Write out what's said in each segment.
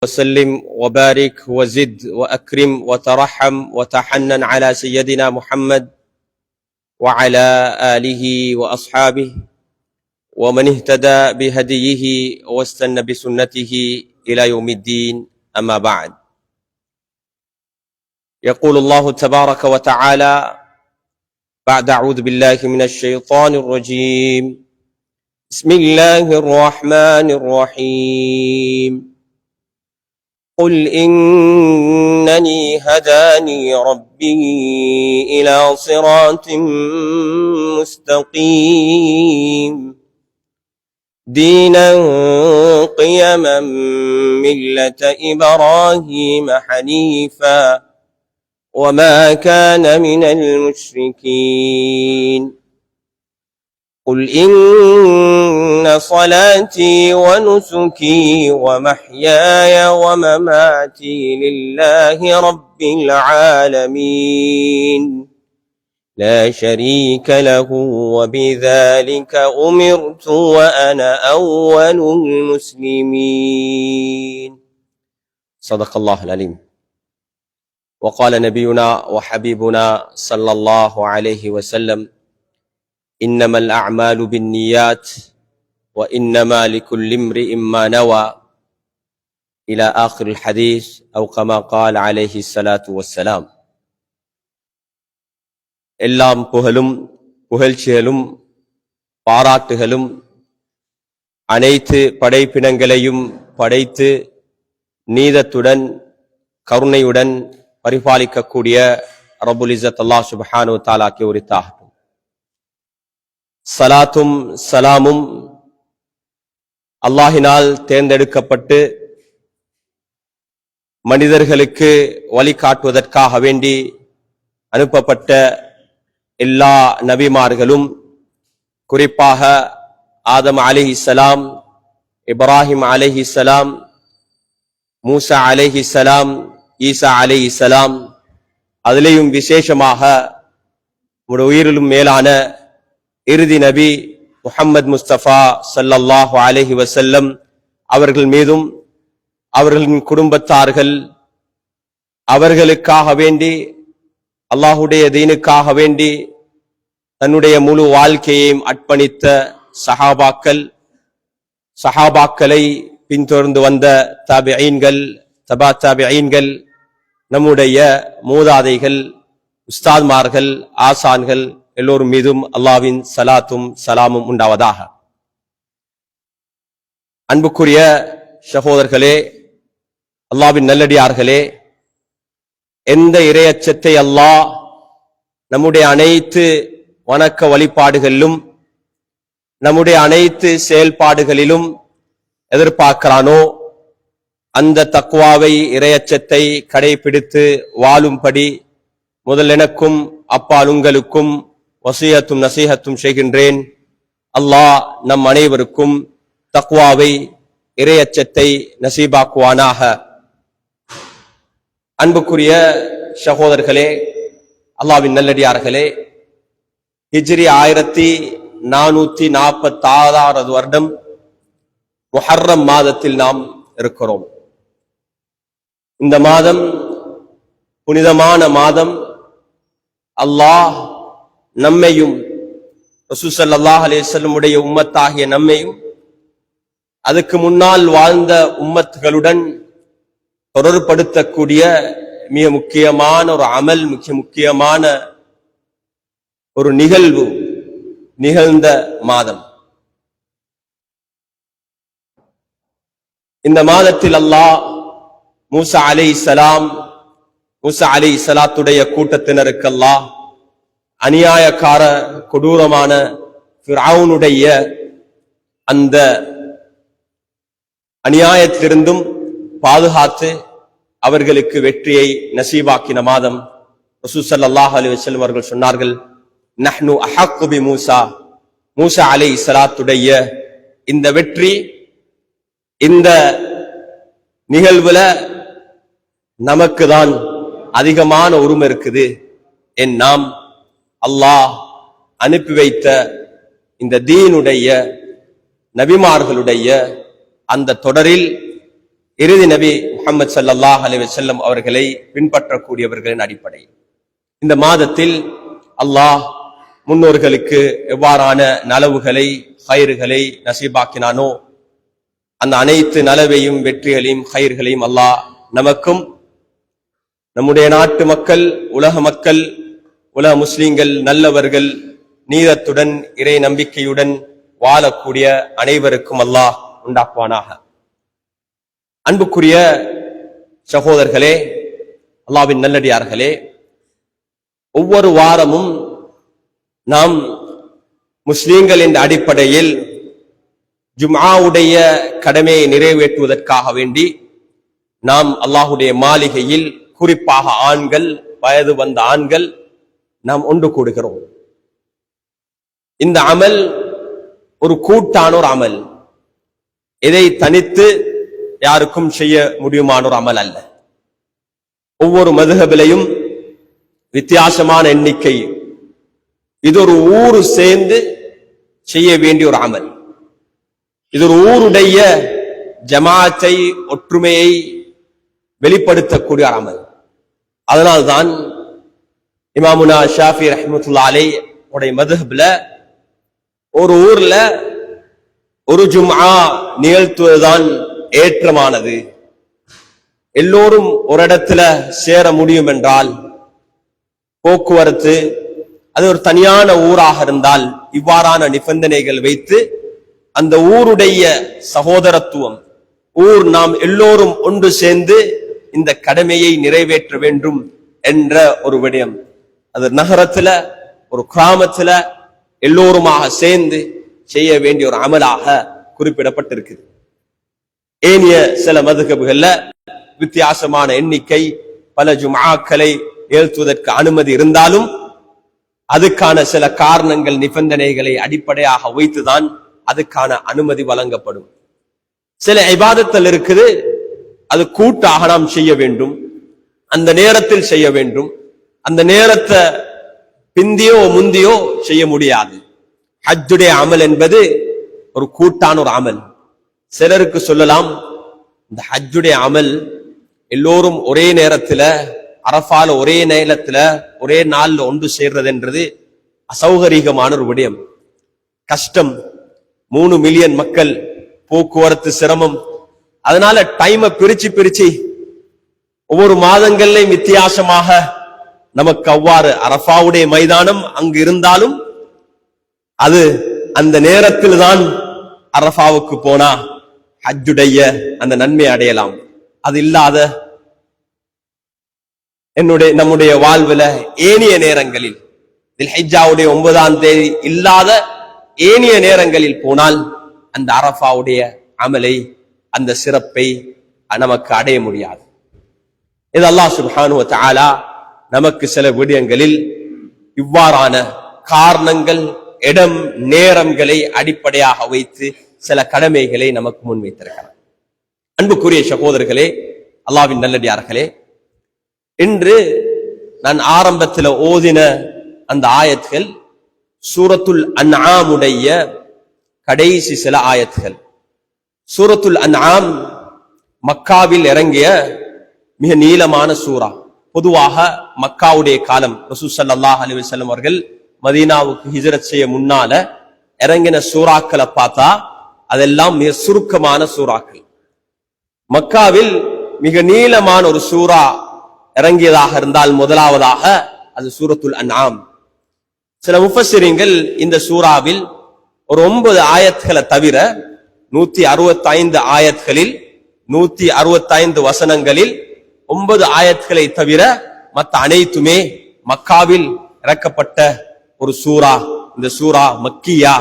وسلم وبارك وزد وأكرم وترحم وتحنن على سيدنا محمد وعلى آله وأصحابه ومن اهتدى بهديه واستنى بسنته إلى يوم الدين. أما بعد، يقول الله تبارك وتعالى بعد أعوذ بالله من الشيطان الرجيم: بسم الله الرحمن الرحيم. قل إنني هداني ربي إلى صراط مستقيم دينا قيما ملة إبراهيم حنيفا وما كان من المشركين. قل إن صلاتي ونسكي ومحياي ومماتي لله رب العالمين لا شريك له وبذلك أمرت وأنا أول المسلمين. صدق الله العليم. وقال نبينا وحبيبنا صلى الله عليه وسلم: إنما الأعمال بالنيات وإنما لكل امرئ ما نوى إلى آخر الحديث أو كما قال عليه الصلاة والسلام. எல்லாம் புகழும் புகழ்ச்சிகளும் பாராட்டுகளும் அனைத்து படைப்பினங்களையும் படைத்து நீதத்துடன் கருணையுடன் பரிபாலிக்கக்கூடிய ரப்புல் இஸ்ஸத் அல்லாஹ் சுப்ஹானஹு வ தஆலாக்கு உரித்தாகட்டும். சலாத்தும் சலாமும் அல்லாஹினால் தேர்ந்தெடுக்கப்பட்டு மனிதர்களுக்கு வழிகாட்டுவதற்காக வேண்டி அனுப்பப்பட்ட எல்லா நபிமார்களும், குறிப்பாக ஆதம் அலைஹிஸ்ஸலாம், இப்ராஹிம் அலைஹிஸ்ஸலாம், மூசா அலைஹிஸ்ஸலாம், ஈசா அலைஹிஸ்ஸலாம், அதிலேயும் விசேஷமாக உயிரிலும் மேலான இறுதி நபி முஹம்மது முஸ்தபா ஸல்லல்லாஹு அலைஹி வஸல்லம் அவர்கள் மீதும் அவர்களின் குடும்பத்தார்கள், அவர்களுக்காக வேண்டி அல்லாஹுடைய தீனுக்காக வேண்டி தன்னுடைய முழு வாழ்க்கையையும் அர்ப்பணித்த சஹாபாக்களை பின்தொடர்ந்து வந்த தாபிஈன்கள், தபா தாபிஈன்கள், நம்முடைய மூதாதைகள், உஸ்தாத்மார்கள், ஆசான்கள் எல்லோரும் மீதும் அல்லாஹ்வின் சலாத்தும் சலாமும் உண்டாவதாக. அன்புக்குரிய சகோதரர்களே, அல்லாஹ்வின் நல்லடியார்களே, எந்த இறையச்சத்தை அல்லாஹ் நம்முடைய அனைத்து வணக்க வழிபாடுகளிலும் நம்முடைய அனைத்து செயல்பாடுகளிலும் எதிர்பார்க்கிறானோ அந்த தக்வாவை, இறையச்சத்தை கடைபிடித்து வாழும்படி முதல் எனக்கும் அப்பால் உங்களுக்கும் வசியத்தும் நசீஹத்தும் செய்கின்றேன். அல்லாஹ் நம் அனைவருக்கும் தக்வாவை, இறையச்சத்தை நசீபாக்குவானாக. அன்புக்குரிய சகோதரர்களே, அல்லாஹ்வின் நல்லடியார்களே, ஹிஜ்ரி 1446 வருடம் முஹர்ரம் மாதத்தில் நாம் இருக்கிறோம். இந்த மாதம் புனிதமான மாதம். அல்லாஹ் நம்மையும் ரசூல் ஸல்லல்லாஹு அலைஹி வஸல்லம் உடைய உம்மத்தாகிய நம்மையும் அதுக்கு முன்னால் வாழ்ந்த உம்மத்துகளுடன் தொடர்படுத்தக்கூடிய மிக முக்கியமான ஒரு அமல், மிக முக்கியமான ஒரு நிகழ்வு நிகழ்ந்த மாதம். இந்த மாதத்தில் அல்லாஹ் மூசா அலைஹிஸ்ஸலாத்துடைய கூட்டத்தினருக்கு அல்லாஹ் அநியாயக்கார கொடூரமான ஃபிர்அவுனுடைய அந்த அநியாயத்திலிருந்தும் பாதுகாத்து அவர்களுக்கு வெற்றியை நசீபாக்கின மாதம். ரசூல் ஸல்லல்லாஹு அலைஹி வஸல்லம் அவர்கள் சொன்னார்கள்: நஹ்னு அஹக்கு பி மூசா அலைஹிஸ்ஸலாத்துடைய இந்த வெற்றி, இந்த நிகழ்வுல நமக்கு தான் அதிகமான உரிமை இருக்குது. நாம் அல்லாஹ் அனுப்பி வைத்த இந்த தீனுடைய நபிமார்களுடைய அந்த தொடரில் இறுதி நபி முஹம்மது ஸல்லல்லாஹு அலைஹி வஸல்லம் அவர்களை பின்பற்றக்கூடியவர்களின் அடிப்படை. இந்த மாதத்தில் அல்லாஹ் முன்னோர்களுக்கு எவ்வாறான நலவுகளை ஹைர்களை நசீபாக்கினானோ அந்த அனைத்து நலவையும் வெற்றிகளையும் ஹைர்களையும் அல்லாஹ் நமக்கும் நம்முடைய நாட்டு மக்கள், உலக மக்கள், உலக முஸ்லிம்கள், நல்லவர்கள், நீதத்துடன் இறை நம்பிக்கையுடன் வாழக்கூடிய அனைவருக்கும் அல்லாஹ் உண்டாக்குவானாக. அன்புக்குரிய சகோதரர்களே, அல்லாஹ்வின் நல்லடியார்களே, ஒவ்வொரு வாரமும் நாம் முஸ்லிம்கள் என்ற அடிப்படையில் ஜும்ஆவுடைய கடமையை நிறைவேற்றுவதற்காக வேண்டி நாம் அல்லாஹுடைய மாளிகையில், குறிப்பாக ஆண்கள், வயது வந்த ஆண்கள் நாம் ஒன்று கூடுகிறோம். இந்த அமல் ஒரு கூட்டான ஒரு அமல், இதை தனித்து யாருக்கும் செய்ய முடியுமான ஒரு அமல் அல்ல. ஒவ்வொரு மதுஹபிலையும் வித்தியாசமான எண்ணிக்கை, இது ஒரு ஊரு சேர்ந்து செய்ய வேண்டிய ஒரு அமல். இது ஒரு ஊருடைய ஜமாத்தை, ஒற்றுமையை வெளிப்படுத்தக்கூடிய அமல். அதனால்தான் இமாமுனா ஷாஃபி ரஹ்மத்துல்லாஹி அலைஹி உடைய மதுஹப்ல ஒரு ஊர்ல ஒரு ஜும்ஆ நிகழ்த்துவதுதான் ஏற்றமானது. எல்லோரும் ஒரு இடத்துல சேர முடியும் என்றால், போக்குவரத்து அது ஒரு தனியான ஊராக இருந்தால் இவ்வாறான நிபந்தனைகள் வைத்து அந்த ஊருடைய சகோதரத்துவம், ஊர் நாம் எல்லோரும் ஒன்று சேர்ந்து இந்த கடமையை நிறைவேற்ற வேண்டும் என்ற ஒரு விடயம், அது நகரத்துல ஒரு கிராமத்துல எல்லோருமாக சேர்ந்து செய்ய வேண்டிய ஒரு அமலாக குறிப்பிடப்பட்டிருக்குது. ஏனைய சில மதுஹப்கள்ல வித்தியாசமான எண்ணிக்கை, பல ஜும்ஆக்களை ஏற்றுவதற்கு அனுமதி இருந்தாலும் அதுக்கான சில காரணங்கள், நிபந்தனைகளை அடிப்படையாக வைத்துதான் அதுக்கான அனுமதி வழங்கப்படும். சில இபாதத்தில் இருக்குது, அது கூட்டாக நாம் செய்ய வேண்டும், அந்த நேரத்தில் செய்ய வேண்டும், அந்த நேரத்தை பிந்தியோ முந்தியோ செய்ய முடியாது. ஹஜ்ஜுடைய அமல் என்பது ஒரு கூட்டான ஒரு அமல். சிலருக்கு சொல்லலாம், இந்த ஹஜ்ஜுடைய அமல் எல்லோரும் ஒரே நேரத்துல அரஃபால ஒரே நேரத்துல ஒரே நாள்ல ஒன்று சேர்றதுன்றது அசௌகரியமான ஒரு விடயம், கஷ்டம். 3 மில்லியன் மக்கள், போக்குவரத்து சிரமம். அதனால டைமை பிரிச்சு ஒவ்வொரு மாதங்கள்லையும் வித்தியாசமாக நமக்கு அவ்வாறு அரஃபாவுடைய மைதானம் அங்கு இருந்தாலும் அது அந்த நேரத்தில் தான் அரஃபாவுக்கு போனா ஹஜ்ஜுடைய அந்த நன்மை அடையலாம். அது இல்லாத நம்முடைய வாழ்வுல ஏனைய நேரங்களில், தில்ஹிஜ்ஜாவுடைய 9ஆம் தேதி இல்லாத ஏனைய நேரங்களில் போனால் அந்த அரஃபாவுடைய அமலை, அந்த சிறப்பை நமக்கு அடைய முடியாது. இது அல்லாஹ் சுப்ஹானஹு வ தஆலா நமக்கு சில விடயங்களில் இவ்வாறான காரணங்கள், இடம், நேரங்களை அடிப்படையாக வைத்து சில கடமைகளை நமக்கு முன்வைத்திருக்கிறார். அன்புக்குரிய சகோதரர்களே, அல்லாஹ்வின் நல்லடியார்களே, இன்று நான் ஆரம்பத்தில் ஓதின அந்த ஆயத்துகள் சூரத்துல் அன்ஆமுடைய கடைசி சில ஆயத்துகள். சூரத்துல் அன்ஆம் மக்காவில் இறங்கிய மிக நீளமான சூரா. பொதுவாக மக்காவுடைய காலம், ரசூல் ஸல்லல்லாஹு அலைஹி வஸல்லம் அவர்கள் மதீனாவுக்கு ஹிஜ்ரத் செய்ய முன்னால இறங்கின சூறாக்களை பார்த்தா அதெல்லாம் மிக சுருக்கமான சூறாக்கள். மக்காவில் மிக நீளமான ஒரு சூரா இறங்கியதாக இருந்தால் முதலாவதாக அது சூரத்துல் அன்ஆம். சில முஃபஸ்ஸிரீன்கள் இந்த சூறாவில் ஒரு 9 ஆயத்துகளை தவிர 165 ஆயத்துகளில் 165 வசனங்களில் 9 ஆயத்துகளை தவிர மற்ற அனைத்துமே மக்காவில் இறக்கப்பட்ட ஒரு சூரா. இந்த சூரா மக்கியா,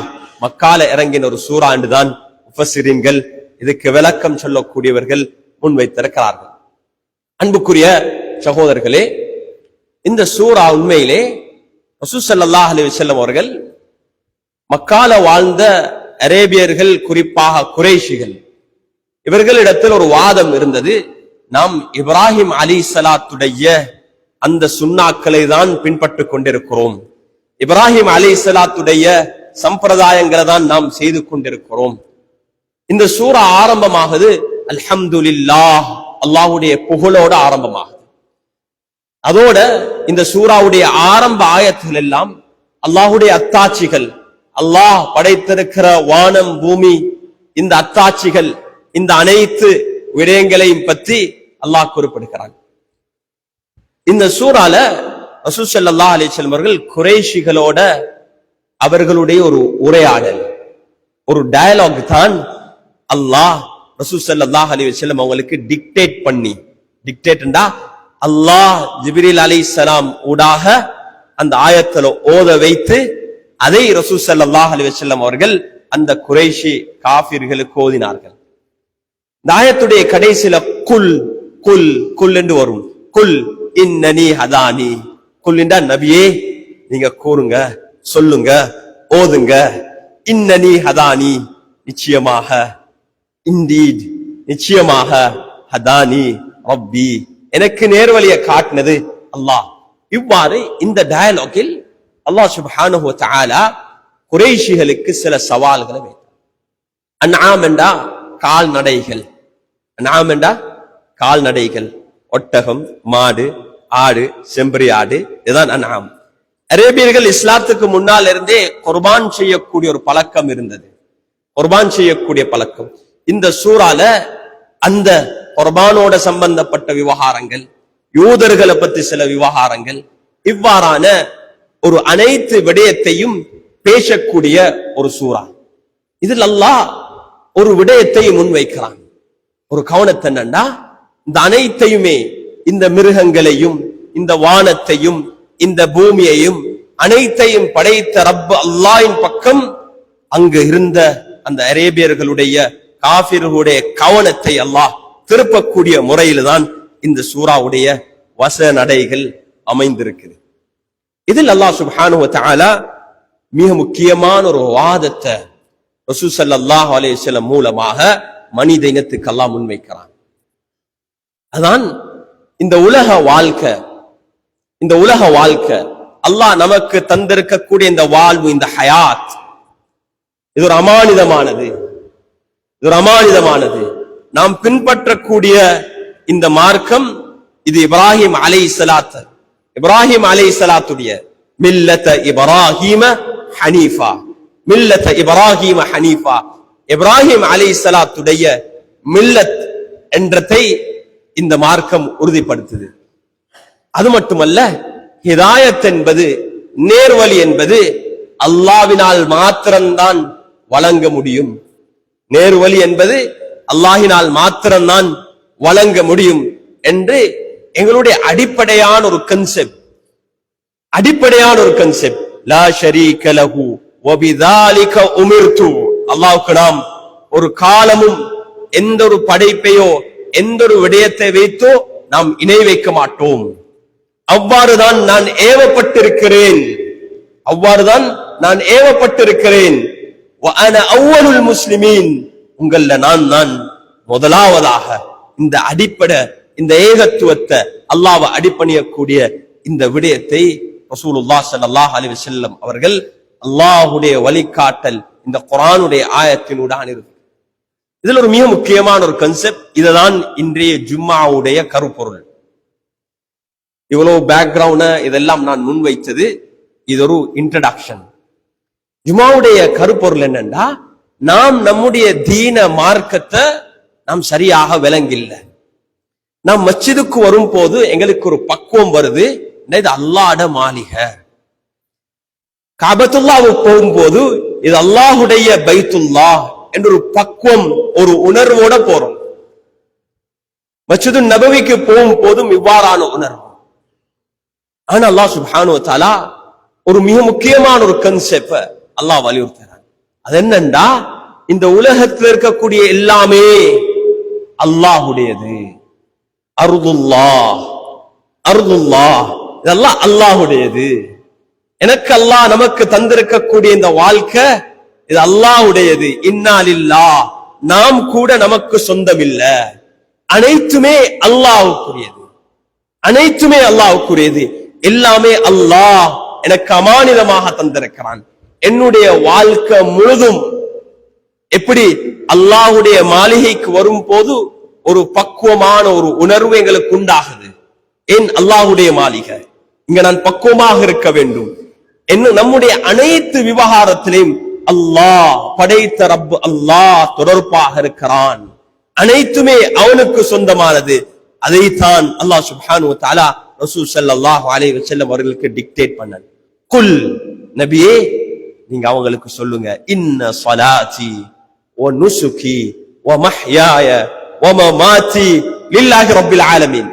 மக்கால இறங்கின ஒரு சூரா என்றுதான் முஃபஸ்ஸிரீன்கள், இதுக்கு விளக்கம் சொல்லக்கூடியவர்கள் முன்வைத்திருக்கிறார்கள். அன்புக்குரிய சகோதரர்களே, இந்த சூரா உண்மையிலே ரசூல் ஸல்லல்லாஹு அலைஹி வஸல்லம் அவர்கள் மக்கால வாழ்ந்த அரேபியர்கள், குறிப்பாக குறைஷிகள், இவர்களிடத்தில் ஒரு வாதம் இருந்தது. நாம் இப்ராஹிம் அலைஹிஸ்ஸலாத்துடைய அந்த சுன்னாக்களை தான் பின்பற்றிக் கொண்டிருக்கிறோம், இப்ராஹிம் அலைஹிஸ்ஸலாத்துடைய சம்பிரதாயங்களை தான் நாம் செய்து கொண்டிருக்கிறோம். இந்த சூரா ஆரம்பமாகுது அல்ஹம்துலில்லாஹ் அல்லாஹ்வுடைய புகழோட ஆரம்பமாகுது. அதோட இந்த சூராவுடைய ஆரம்ப ஆயத்துகள் எல்லாம் அல்லாஹ்வுடைய அத்தாட்சிகள், அல்லாஹ் படைத்திருக்கிற வானம் பூமி, இந்த அத்தாட்சிகள், இந்த அனைத்து விடயங்களையும் பற்றி அல்லாஹ் குறிப்பிடுகிறான். இந்த சூறால ரசூல் ஸல்லல்லாஹு அலைஹி வஸல்லம் அவர்கள் குறைஷிகளோட அவர்களுடைய ஒரு உரையாடல், ஒரு டயலாக் தான் அல்லாஹ் ரசூல் ஸல்லல்லாஹு அலைஹி வஸல்லம் அவங்களுக்கு டிக்டேட் பண்ணி, டிக்டேட்ண்டா அல்லாஹ் ஜிப்ரீல் அலைஹிஸ்ஸலாம் ஊடாக அந்த ஆயத்துல ஓத வைத்து அதை ரசூல் ஸல்லல்லாஹு அலைஹி வஸல்லம் அவர்கள் அந்த குறைஷி காஃபிர்களுக்கு ஓதினார்கள். இந்த ஆயத்துடைய கடைசியில குல் குல் குல் என்று வரும். குல் இன்னனி ஹதானி, குல் என்றா நபியே நீங்க கூறுங்க, சொல்லுங்க, ஓதுங்க. இன்னனி ஹதானி நிச்சயமாக, இண்டீட் நிச்சயமாக, ஹதானி ரப்பி எனக்கு நேர்வழியை காட்டினது அல்லாஹ். இவ்வாறு இந்த டயலாகில் அல்லாஹ் சுப்ஹானஹு வ தஆலா குறைஷிகளுக்கு சில சவால்களை வைத்தார். அன்ஆம் என்றா கால்நடைகள், அன்ஆம் என்றா கால்நடைகள், ஒட்டகம், மாடு, ஆடு, செம்பரி ஆடு, இதுதான் அன்ஆம். அரேபியர்கள் இஸ்லாத்துக்கு முன்னால் இருந்தே குர்பான் செய்யக்கூடிய ஒரு பழக்கம் இருந்தது, குர்பான் செய்யக்கூடிய பழக்கம். இந்த சூறால அந்த குர்பானோட சம்பந்தப்பட்ட விவகாரங்கள், யூதர்களை பத்தி சில விவகாரங்கள், இவ்வாறான ஒரு அனைத்து விடயத்தையும் பேசக்கூடிய ஒரு சூறா. இதில் அல்லாஹ் ஒரு விடயத்தை முன்வைக்கிறான். ஒரு கவனத்தை என்னன்னா, இந்த அனைத்தையுமே, இந்த மிருகங்களையும், இந்த வானத்தையும், இந்த பூமியையும், அனைத்தையும் படைத்த ரப் அல்லாஹ்வின் பக்கம் அங்கு இருந்த அந்த அரேபியர்களுடைய காஃபிர்களுடைய கவனத்தை அல்லாஹ் திருப்பக்கூடிய முறையில் தான் இந்த சூறாவுடைய வசனடைகள் அமைந்திருக்குது. இதில் அல்லாஹ் சுப்ஹானஹு வ தஆலா மிக முக்கியமான ஒரு வாதத்தை ரசூல் ஸல்லல்லாஹு அலைஹி வஸல்லம் மூலமாக மனித இனத்துக்கு அல்லாஹ் முன்வைக்கிறான். அதான் இந்த உலக வாழ்க்கை, இந்த உலக வாழ்க்கை அல்லாஹ் நமக்கு தந்திருக்கக்கூடிய இந்த வாழ்வு, இந்த ஹயாத், இது ஒரு அமானிதமானது, இது ஒரு அமானிதமானது. நாம் பின்பற்றக்கூடிய இந்த மார்க்கம் இது இப்ராஹிம் அலைஹிஸ்ஸலாத்து, இப்ராஹிம் அலைஹிஸ்ஸலாத்துடைய மில்லத இப்ராஹிம ஹனீஃபா, மில்லத இப்ராஹிம ஹனீஃபா, இப்ராஹிம் அலைஹிஸ்ஸலாத்துடைய மில்லத் என்றதை இந்த மார்க்கம் உறுதிப்படுத்துது. அது மட்டுமல்ல, ஹிதாயத் என்பது, நேர்வழி என்பது அல்லாஹ்வினால் மாத்திரம்தான் வழங்க முடியும். நேர்வழி என்பது அல்லாஹ்வினால் மாத்திரம்தான் வழங்க முடியும் என்று எங்களுடைய அடிப்படையான ஒரு கன்செப்ட், அடிப்படையான ஒரு கன்செப்ட். லா ஷரீக லஹு வ பிதாலிக உமிர்து. அல்லாஹ்வுக்கு நாம் ஒரு காலமும் எந்த ஒரு படைப்பையோ எந்த ஒரு விடயத்தை வைத்தோ நாம் இணை வைக்க மாட்டோம். அவ்வாறுதான் நான் ஏவப்பட்டிருக்கிறேன், அவ்வாறுதான் நான் ஏவப்பட்டிருக்கிறேன். வ அன அவ்வலுல் முஸ்லிமீன், உங்கள நான் முதலாவதாக இந்த அடிப்படை, இந்த ஏகத்துவத்தை அல்லாஹ்வை அடிப்பணியக்கூடிய இந்த விடயத்தை ரசூலுல்லாஹ் ஸல்லல்லாஹு அலைஹி வஸல்லம் அவர்கள் அல்லாஹ்வுடைய வழிகாட்டல் இந்த குர்ஆனுடைய ஆயத்தினூடாக இருக்கு. இதுல ஒரு மிக முக்கியமான ஒரு கான்செப்ட், இதுதான் இன்றைய ஜும்மாவுடைய கருப்பொருள். இவ்வளவு பேக்ரவுண்ட் இதெல்லாம் நான் முன்வைத்தது, இது ஒரு இன்ட்ரடக்ஷன். ஜும்மாவுடைய கருப்பொருள் என்னன்னா, நாம் நம்முடைய தீன மார்க்கத்தை நாம் சரியாக விளங்கில்ல. நாம் மஸ்ஜிதுக்கு வரும் போது எங்களுக்கு ஒரு பக்குவம் வருது, இது அல்லாஹ்வுடைய மாளிகை. காபத்துல்லாஹ்வுக்கு போகும்போது இது அல்லாஹ்வுடைய பைத்துல்லாஹ் என்ற ஒரு பக்குவம், ஒரு உணர்வோட போறோம். மஸ்ஜிது நபவிக்கு போகும் போதும் இவ்வாறான உணர்வு. ஆனா அல்லாஹ் சுப்ஹானஹு வ தஆலா ஒரு மிக முக்கியமான ஒரு கான்செப்ட் அல்லாஹ் வலியுறுத்துறான். அது என்னன்னா, இந்த உலகத்தில் இருக்கக்கூடிய எல்லாமே அல்லாஹ்வுடையது. அர்துல்லாஹ், அர்துல்லாஹ், இதெல்லாம் அல்லாஹ்வுடையது. எனக்கு அல்லாஹ் நமக்கு தந்திருக்கக்கூடிய இந்த வாழ்க்கை இது அல்லாஹ்வுடையது. இன்னா லில்லாஹ், நாம் கூட நமக்கு சொந்தம் இல்ல, அனைத்துமே அல்லாஹ்வுக்குரியது, அனைத்துமே அல்லாஹ்வுக்குரியது. எல்லாமே அல்லாஹ் எனக்கு அமானிதமாக தந்திருக்கிறான். என்னுடைய வாழ்க்கை முழுதும் எப்படி அல்லாஹ்வுடைய மாளிகைக்கு வரும் போது ஒரு பக்குவமான ஒரு உணர்வு எங்களுக்கு உண்டாகுது. ஏன்? அல்லாஹ்வுடைய மாளிகை, இங்க நான் பக்குவமாக இருக்க வேண்டும். நம்முடைய அனைத்து விவகாரத்திலையும் அல்லாஹ் படைத்த ரப் அல்லாஹ் தொடர்பாக இருக்கிறான். அனைத்துமே அவனுக்கு சொந்தமானது. அதைத்தான் அல்லாஹ் சுப்ஹானஹு வ தஆலா ரசூல் ஸல்லல்லாஹு அலைஹி வஸல்லம் அவர்களுக்கு டிக்டேட் பண்ணான். குல், நபியே நீங்க அவங்களுக்கு சொல்லுங்க, இன்ன ஸலாத்தி வ நுசுகி வ மஹ்யாய வ மமாத்தி லில்லாஹி ரப்பில் ஆலமீன்.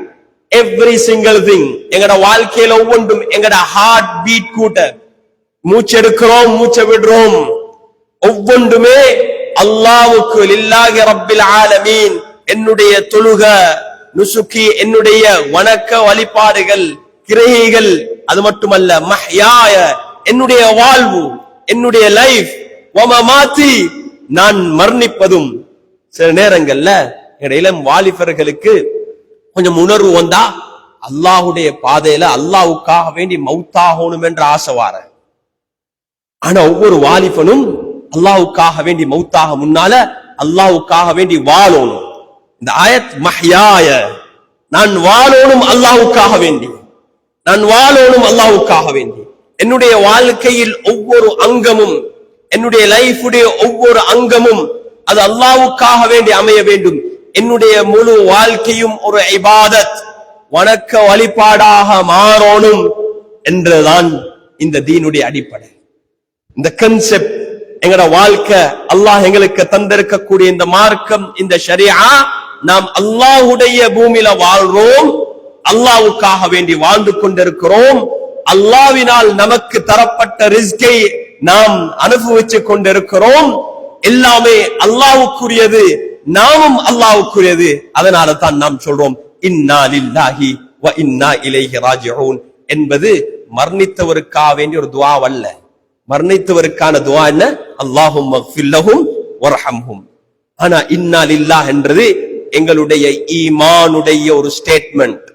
எவ்ரி சிங்கிள் திங், எங்கட வாழ்க்கையில ஒவ்வொன்றும் எங்கட ஹார்ட் பீட் கூட்ட, மூச்சு எடுக்கிறோம் மூச்சை விடுறோம், ஒவ்வொன்றுமே அல்லாஹ்வுக்கு, லில்லாஹி ரப்பில் ஆலமீன். என்னுடைய தொழுக, நுசுகி, என்னுடைய வணக்க வழிபாடுகள், கிரைகள், அது மட்டுமல்ல மஹ்யாய, என்னுடைய வாழ்வு, என்னுடைய லைஃப், வ மமாத்தி, நான் மரணிப்பதும். சில நேரங்கள்ல இளம் வாலிபர்களுக்கு கொஞ்சம் உணர்வு வந்தா அல்லாஹ்வுடைய பாதையில அல்லாஹ்வுக்காக வேண்டி மௌத்தாகணும் என்ற ஆசை வார. ஆனா ஒவ்வொரு வாலிபனும் அல்லாஹ்வுக்காக வேண்டி மௌத்தாக முன்னால அல்லாஹ்வுக்காக வேண்டி வாழணும். இந்த ஆயத் மஹ்யாய, நான் வாழணும் அல்லாஹ்வுக்காக வேண்டி, நான் வாழணும் அல்லாஹ்வுக்காக வேண்டி. என்னுடைய வாழ்க்கையில் ஒவ்வொரு அங்கமும், என்னுடைய லைஃபுடைய ஒவ்வொரு அங்கமும் அது அல்லாஹ்வுக்காக வேண்டி அமைய வேண்டும். என்னுடைய முழு வாழ்க்கையும் ஒரு இபாதத், வணக்க வழிபாடாக மாறணும் என்றுதான் இந்த தீனுடைய அடிப்படை. இந்த கன்செப்ட் எங்கட வாழ்க்கை, அல்லாஹ் எங்களுக்கு தந்திருக்கக்கூடிய இந்த மார்க்கம், இந்த ஷரியா, நாம் அல்லாஹ்வுடைய பூமியில வாழ்றோம், அல்லாஹ்வுக்காக வேண்டி வாழ்ந்து கொண்டிருக்கிறோம். அல்லாஹ்வினால் நமக்கு தரப்பட்ட ரிஸ்கை நாம் அனுபவித்துக் கொண்டிருக்கிறோம். எல்லாமே அல்லாஹ்வுக்குரியது, நாமும் அல்லாஹ்வுக்குரியது. அதனால தான் நாம் சொல்றோம் இன்னா லில்லாஹி வ இன்னா இலைஹி ராஜிஊன் என்பது மரணித்தவருக்காக வேண்டிய ஒரு துஆ அல்ல. மரணித்தவருக்கான துஆ என்ன? அல்லாஹும்ம ஃபிர் லஹும் வர்ஹம்ஹும். ஆனா இன்னா லில்லாஹ் என்றது எங்களுடைய ஈமானுடைய ஒரு ஸ்டேட்மெண்ட்,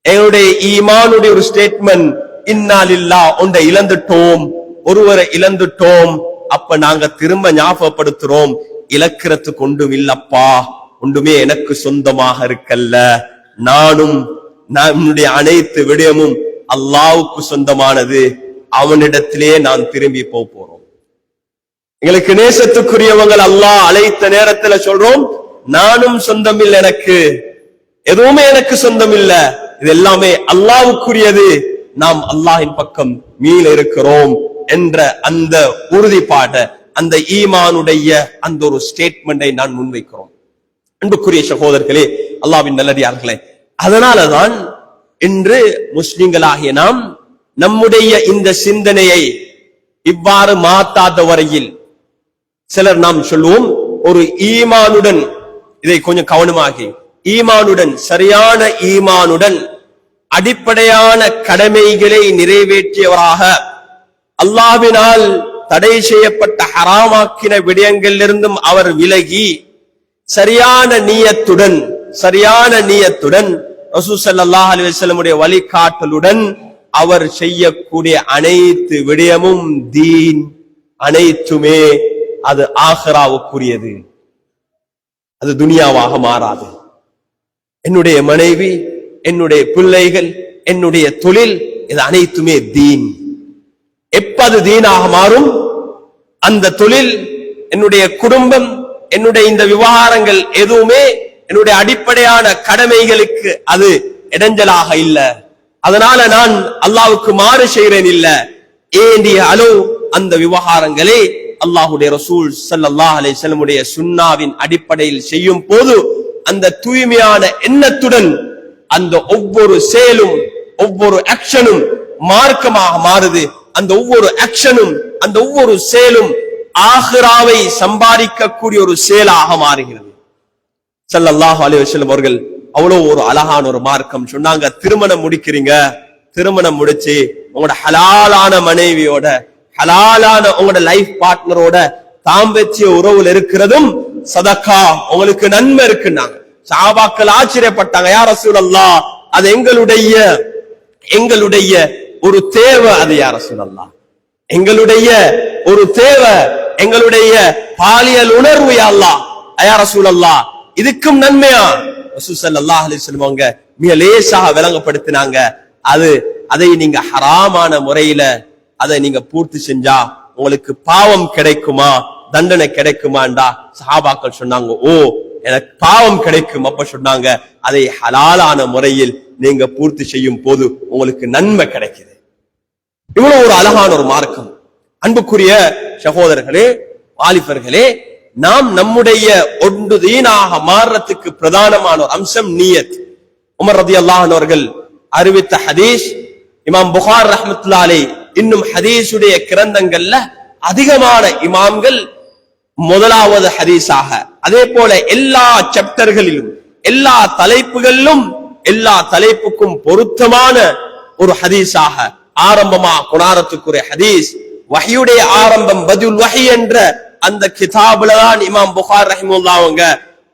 எங்களுடைய ஈமானுடைய ஒரு ஸ்டேட்மெண்ட். இன்னா லில்லாஹ், ஒன்றை இழந்துட்டோம், ஒருவரை இழந்துட்டோம், அப்ப நாங்க திரும்ப ஞாபகப்படுத்துறோம், இழக்கிறதுக்கு ஒன்றும் இல்லப்பா, ஒன்றுமே எனக்கு சொந்தமாக இருக்கல்ல, நானும் நம்முடைய அனைத்து விடயமும் அல்லாஹ்வுக்கு சொந்தமானது, அவனிடத்திலே நான் திரும்பி போறோம். எங்களுக்கு நேசத்துக்குரியவங்கள் அல்லாஹ் அழைத்த நேரத்துல சொல்றோம், நானும் சொந்தம் இல்லை, எனக்கு எதுவுமே எனக்கு சொந்தம் இல்ல, இது எல்லாமே அல்லாஹ்வுக்குரியது, நாம் அல்லாஹ்வின் பக்கம் மீள இருக்கிறோம் என்ற அந்த உறுதிப்பாட, அந்த ஈமானுடைய அந்த ஒரு ஸ்டேட்மெண்டை நான் முன்வைக்கிறோம். அன்புக்குரிய சகோதரர்களே, அல்லாஹ்வின் நல்லடியார்களே, அதனாலதான் இன்று முஸ்லிம்களாகிய நாம் நம்முடைய இந்த சிந்தனையை இவ்வாறு மாற்றாத வரையில் சிலர் நாம் சொல்லுவோம், ஒரு ஈமானுடன், இதை கொஞ்சம் கவனமாகி, ஈமானுடன், சரியான ஈமானுடன் அடிப்படையான கடமைகளை நிறைவேற்றியவராக, அல்லாஹ்வினால் தடை செய்யப்பட்ட ஹராமாக்கின விடயங்களிலிருந்தும் அவர் விலகி சரியான நியத்துடன் ரசூல் ஸல்லல்லாஹு அலைஹி வஸல்லம் உடைய வழிகாட்டலுடன் அவர் செய்யக்கூடிய அனைத்து விடயமும் தீன், அனைத்துமே அது ஆகிராவுக்குரியது, அது துனியாவாக மாறாது. என்னுடைய மனைவி, என்னுடைய பிள்ளைகள், என்னுடைய தொழில், இது அனைத்துமே தீன். எப்பது தீனாக மாறும்? அந்த தொழில், என்னுடைய குடும்பம், என்னுடைய இந்த விவகாரங்கள் எதுவுமே என்னுடைய அடிப்படையான கடமைகளுக்கு அது இடைஞ்சலாக இல்ல, அதனால நான் அல்லாஹ்வுக்கு மாறு செய்கிறேன் இல்ல, ஏண்டிய அளவு அந்த விவகாரங்களே அல்லாஹ்வுடைய ரசூல் ஸல்லல்லாஹு அலைஹி வஸல்லம் உடைய சுன்னாவின் அடிப்படையில் செய்யும் போது அந்த தூய்மையான எண்ணத்துடன் அந்த ஒவ்வொரு செயலும், ஒவ்வொரு ஆக்ஷனும் மார்க்கமாக மாறுது. அந்த ஒவ்வொரு ஆக்ஷனும், அந்த ஒவ்வொரு செயலும் ஆகிராவை சம்பாதிக்கக்கூடிய ஒரு செயலாக மாறுகிறது. ஸல்லல்லாஹு அலைஹி வஸல்லம் அவர்கள் அவ்வளவு ஒரு அழகான ஒரு மார்க்கம் சொன்னாங்க. திருமணம் முடிக்கிறீங்க, திருமணம் முடிச்சு உங்களோட ஹலாலான மனைவியோட, ஹலாலான உங்களோட லைஃப் பார்ட்னரோட தாம்பத்திய உறவுல இருக்கிறதும் சதக்கா, உங்களுக்கு நன்மை இருக்குன்னாங்க. சஹாபாக்கள் ஆச்சரியப்பட்டாங்க, யா ரசூலல்லாஹ், அது எங்களுடைய ஒரு தேவை, அது யா ரசூலல்லாஹ், எங்களுடைய ஒரு தேவை, எங்களுடைய பாலியல் உணர்வு யா அல்லாஹ், யா ரசூலல்லாஹ், இதுக்கும் நன்மையா? ரசூல் ஸல்லல்லாஹு அலைஹி வஸல்லம் அவங்க மிக லேசாக விளங்கப்படுத்தினாங்க. அதை நீங்க ஹராமான முறையில அதை நீங்க பூர்த்தி செஞ்சா உங்களுக்கு பாவம் கிடைக்குமா, தண்டனை கிடைக்குமாண்டா சஹாபாக்கள் சொன்னாங்க, ஓ எனக்கு பாவம் கிடைக்கும். அப்ப சொன்னாங்க, அதை ஹலாலான முறையில் நீங்க பூர்த்தி செய்யும் போது உங்களுக்கு நன்மை கிடைக்குது. இவ்வளவு ஒரு அழகான ஒரு மார்க்கம். அன்புக்குரிய சகோதரர்களே, வாலிபர்களே, நாம் நம்முடைய ஒன்று தீனாக மாறுறதுக்கு பிரதானமான ஒரு அம்சம் நியத். உமர் ரலியல்லாஹு அன்ஹு அவர்கள் அறிவித்த ஹதீஸ், இமாம் புகாரி ரஹ்மத்துல்லாஹி அலைஹி இன்னும் ஹதீஸுடைய கிரந்தங்கள்ல அதிகமான இமாம்கள் முதலாவது ஹதீஸாக, அதே போல எல்லா சாப்டர்களிலும் எல்லா தலைப்புகளிலும் எல்லா தலைப்புக்கும் பொருத்தமான ஒரு ஹதீஸாக ஆரம்பமா குணாரத்துக்குரிய ஹதீஸ், வஹியுடைய ஆரம்பம் பதுல் வஹி என்ற அந்த கிதாபுல தான் இமாம் புகாரி ரஹிமஹுல்லாஹ் அவங்க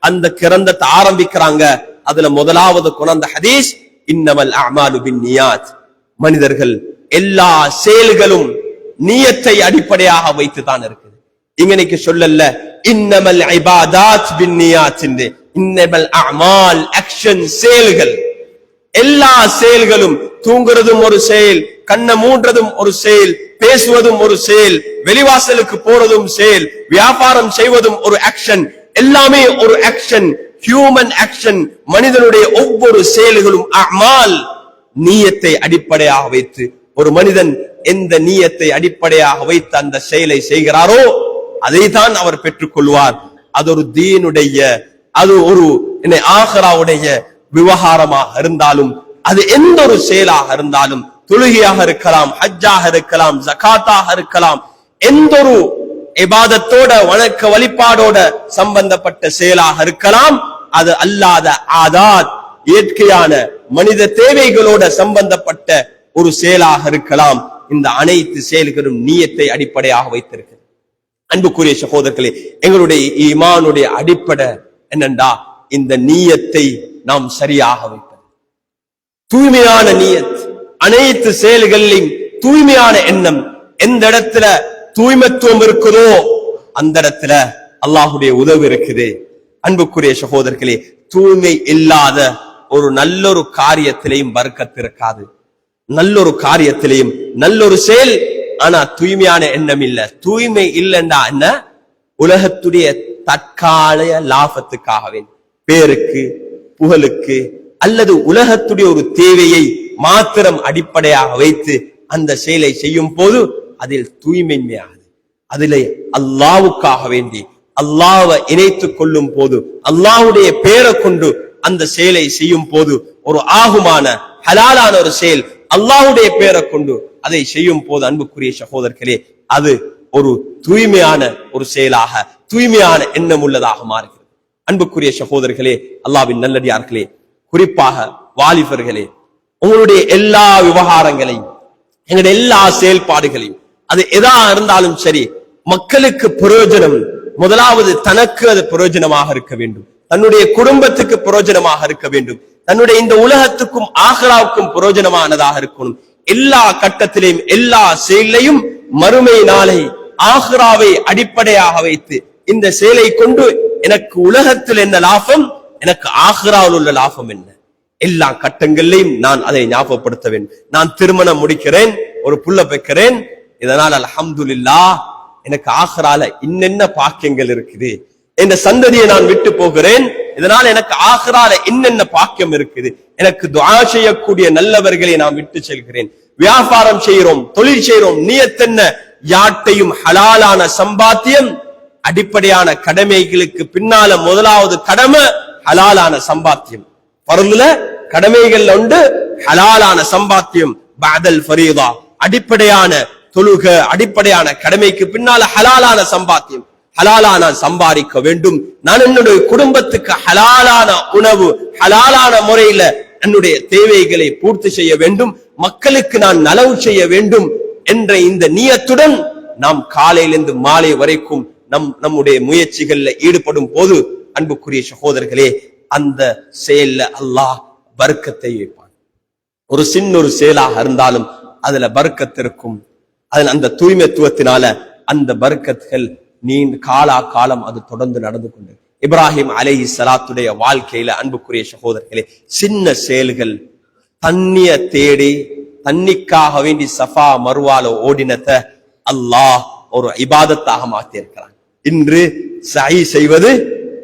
அந்த கிரந்தத்தை ஆரம்பிக்கிறாங்க. அதுல முதலாவது குணந்த ஹதீஸ், இன்னமல் அஅமாலு பின்னியாத், மனிதர்கள் எல்லா செயல்களும் நியத்தை அடிப்படையாக வைத்து தான் இருக்குது. இங்கனைக்கு சொல்லல இன்னமல் இபாதாத் பின்னியாத், இன்னமல் அஅமால் ஆக்ஷன், செயல்கள். எல்லா செயல்களும், தூங்குறதும் ஒரு செயல், கண்ணை மூன்றதும் ஒரு செயல், பேசுவதும் ஒரு செயல், வெளிவாசலுக்கு போறதும் செயல், வியாபாரம் செய்வதும் ஒரு ஆக்ஷன், எல்லாமே ஒரு ஆக்ஷன், ஹியூமன் ஆக்ஷன். மனிதனுடைய ஒவ்வொரு செயல்களும் அமால், நியத்தை அடிப்படையாக வைத்து ஒரு மனிதன் எந்த நியத்தை அடிப்படையாக வைத்து அந்த செயலை செய்கிறாரோ அதைத்தான் அவர் பெற்றுக் கொள்வார். அது ஒரு தீனுடைய, அது ஒரு ஆகிராவுடைய விவகாரமாக இருந்தாலும், அது எந்த ஒரு செயலாக இருந்தாலும், தொழுகையாக இருக்கலாம், ஹஜ்ஜாக இருக்கலாம், ஜகாத்தாக இருக்கலாம், எந்த ஒரு இபாதத்தோட வணக்க வழிபாடோட சம்பந்தப்பட்ட செயலாக இருக்கலாம், அது அல்லாத ஆதாத், இயற்கையான மனித தேவைகளோட சம்பந்தப்பட்ட ஒரு செயலாக இருக்கலாம். இந்த அனைத்து செயல்களும் நியத்தை அடிப்படையாக வைத்திருக்கு. அன்புக்குரிய சகோதரர்களே, எங்களுடைய ஈமானுடைய அடிப்படை என்னண்டா, இந்த நியத்தை நாம் சரியாக வைப்பது. தூய்மையான நியத், அனைத்து செயல்களிலும் தூய்மையான எண்ணம். எந்த இடத்துல தூய்மத்துவம் இருக்குதோ அந்த இடத்துல அல்லாஹுடைய உதவி இருக்குது. அன்புக்குரிய சகோதரர்களே, தூய்மை இல்லாத ஒரு நல்லொரு காரியத்திலையும் பரக்கத் இருக்காது. நல்லொரு காரியத்திலையும் நல்லொரு செயல், ஆனா தூய்மையான எண்ணம் இல்ல. தூய்மை இல்லைண்டா என்ன? உலகத்துடைய தற்காலிக லாபத்துக்காகவே, பேருக்கு, புகழுக்கு, அல்லது உலகத்துடைய ஒரு தேவையை மாத்திரம் அடிப்படையாக வைத்து அந்த செயலை செய்யும் போது அதில் தூய்மையாகுது. அதிலே அல்லாஹ்வுக்காக வேண்டி அல்லாஹ்வை இணைத்துக் கொள்ளும் போது, அல்லாஹ்வுடைய பெயரை கொண்டு அந்த செயலை செய்யும் போது, ஒரு ஆகுமான ஹலாலான ஒரு செயல் அல்லாஹ்வுடைய பெயரை கொண்டு அதை செய்யும் போது, அன்புக்குரிய சகோதரர்களே, அது ஒரு தூய்மையான ஒரு செயலாக, தூய்மையான எண்ணம் உள்ளதாக மாறுகிறது. அன்புக்குரிய சகோதரர்களே, அல்லாஹ்வின் நல்லடியார்களே, குறிப்பாக வாலிபர்களே, உங்களுடைய எல்லா விவகாரங்களையும், எங்களுடைய எல்லா செயல்பாடுகளையும், அது எதா இருந்தாலும் சரி, மக்களுக்கு பிரயோஜனம், முதலாவது தனக்கு அது பிரயோஜனமாக இருக்க வேண்டும், தன்னுடைய குடும்பத்துக்கு பிரயோஜனமாக இருக்க வேண்டும், தன்னுடைய இந்த உலகத்துக்கும் ஆகிராவுக்கும் பிரயோஜனமானதாக இருக்கணும். எல்லா கட்டத்திலையும் எல்லா செயலையும் மறுமை நாளை ஆகிராவை அடிப்படையாக வைத்து இந்த செயலை கொண்டு எனக்கு உலகத்தில் என்ன லாபம், எனக்கு ஆகிராவில் உள்ள லாபம் என்ன, எல்லா கட்டங்களிலையும் நான் அதை ஞாபகப்படுத்த வேண்டும். நான் திருமணம் முடிக்கிறேன், ஒரு புள்ள பெக்கிறேன், இதனால் அல்ஹம்துலில்லாஹ் எனக்கு ஆகிரால இன்னென்ன பாக்கியங்கள் இருக்குது, என்ற சந்ததியை நான் விட்டு போகிறேன், இதனால் எனக்கு ஆகிரால இன்னென்ன பாக்கியம் இருக்குது, எனக்கு துஆ செய்யக்கூடிய நல்லவர்களை நான் விட்டு செல்கிறேன். வியாபாரம் செய்கிறோம், தொழில் செய்கிறோம், நியத் என்ன? யாட்டையும் ஹலாலான சம்பாத்தியம். அடிப்படையான கடமைகளுக்கு பின்னால முதலாவது கடமை ஹலாலான சம்பாத்தியம். பரலுல கடமைகள் உண்டு, ஹலாலான சம்பாத்தியம் பஅதல் ஃபரீதா. அடிப்படையான தொழுக, அடிப்படையான கடமைக்கு பின்னால ஹலாலான சம்பாத்தியம். ஹலாலான சம்பாதிக்க வேண்டும். நான் என்னுடைய குடும்பத்துக்கு ஹலாலான உணவு, ஹலாலான முறையில என்னுடைய தேவைகளை பூர்த்தி செய்ய வேண்டும், மக்களுக்கு நான் நலவு செய்ய வேண்டும் என்ற இந்த நியத்துடன் நாம் காலையிலிருந்து மாலை வரைக்கும் நம்முடைய முயற்சிகள்ல ஈடுபடும் போது, அன்புக்குரிய சகோதரர்களே, அந்த செயல்ல அல்லாஹ் பர்க்கத்தை வைப்பான். ஒரு சின்ன ஒரு செயலாக இருந்தாலும் அதுல பர்க்கத் இருக்கும். அதில் அந்த தூய்மைத்துவத்தினால அந்த பர்க்கத்துகள் நீண்ட காலம் அது தொடர்ந்து நடந்து கொண்டு இப்ராஹிம் அலைஹிஸ்ஸலாத்துடைய வாழ்க்கையில அன்புக்குரிய சகோதரர்களே, சின்ன செயல்கள், தண்ணிய தேடி தண்ணிக்காக வேண்டி சஃபா மர்வால ஓடினத அல்லாஹ் ஒரு இபாதத்தாக மாற்றியிருக்கிறான். இன்று சஹி செய்வது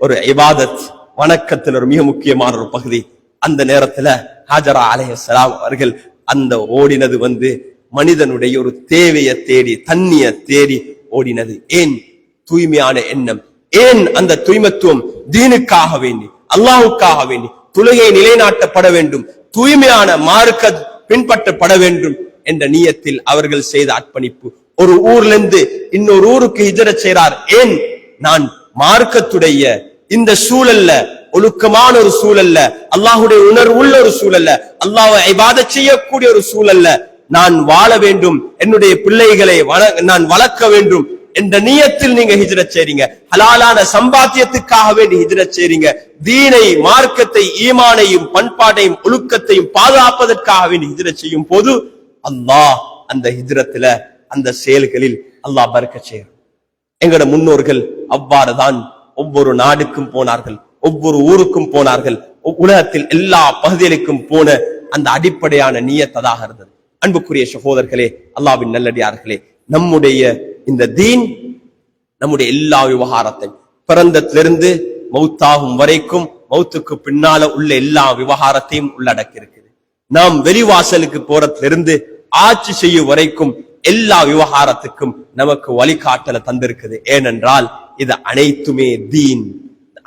ஒரு இபாதத், வணக்கத்தில் ஒரு மிக முக்கியமான ஒரு பகுதி. அந்த நேரத்துல ஹாஜரா அலைஹிஸ்ஸலாம் அவர்கள் அந்த ஓடினது மனிதனுடைய ஒரு தேவையை தேடி, தண்ணிய தேடி ஓடினது. ஏன்? தூய்மையான எண்ணம். ஏன் அந்த தூய்மத்துவம்? தீனுக்காக வேண்டி, அல்லாஹுக்காக வேண்டி, தொழுகை நிலைநாட்டப்பட வேண்டும், தூய்மையான மார்க்க பின்பற்றப்பட வேண்டும் என்ற நியத்தில் அவர்கள் செய்த அர்ப்பணிப்பு. ஒரு ஊர்ல இருந்து இன்னொரு ஊருக்கு ஹிஜ்ரத் செய்றார். ஏன்? நான் மார்க்கத்துடைய இந்த சூழல்ல, ஒழுக்கமான ஒரு சூழல்ல, அல்லாஹுடைய உணர்வுள்ள ஒரு சூழல்ல, அல்லாஹ்வை இபாதத் செய்யக்கூடிய ஒரு சூழல்ல நான் வாழ வேண்டும், என்னுடைய பிள்ளைகளை நான் வளர்க்க வேண்டும் என்ற நியத்தில் நீங்க ஹிஜ்ரத் செய்றீங்க. ஹலாலான சம்பாத்தியத்துக்காக வேண்டி ஹிஜ்ரத் செய்றீங்க. தீனை, மார்க்கத்தை, ஈமானையும் பண்பாட்டையும் ஒழுக்கத்தையும் பாதுகாப்பதற்காக வேண்டி ஹிஜ்ரத் செய்யும் போது அல்லாஹ் அந்த ஹிஜ்ரத்துல, அந்த செயல்களில் அல்லாஹ் பரக்கத் செய்றான். எங்கட முன்னோர்கள் அவ்வாறுதான் ஒவ்வொரு நாடுக்கும் போனார்கள், ஒவ்வொரு ஊருக்கும் போனார்கள், உலகத்தில் எல்லா பகுதிகளுக்கும் போன அந்த அடிப்படையான நியத்ததாக இருந்தது. அன்புக்குரிய சகோதரர்களே, அல்லாஹ்வின் நல்லடியார்களே, நம்முடைய இந்த தீன் நம்முடைய எல்லா விவகாரத்தையும், பிறந்தத்திலிருந்து மௌத்தாகும் வரைக்கும், மௌத்துக்கு பின்னால உள்ள எல்லா விவகாரத்தையும் உள்ளடக்கி இருக்குது. நாம் வெளிவாசலுக்கு போறதிலிருந்து ஆட்சி செய்யும் வரைக்கும் எல்லா விவகாரத்துக்கும் நமக்கு வழிகாட்டல தந்திருக்குது. ஏனென்றால் இது அனைத்துமே தீன்,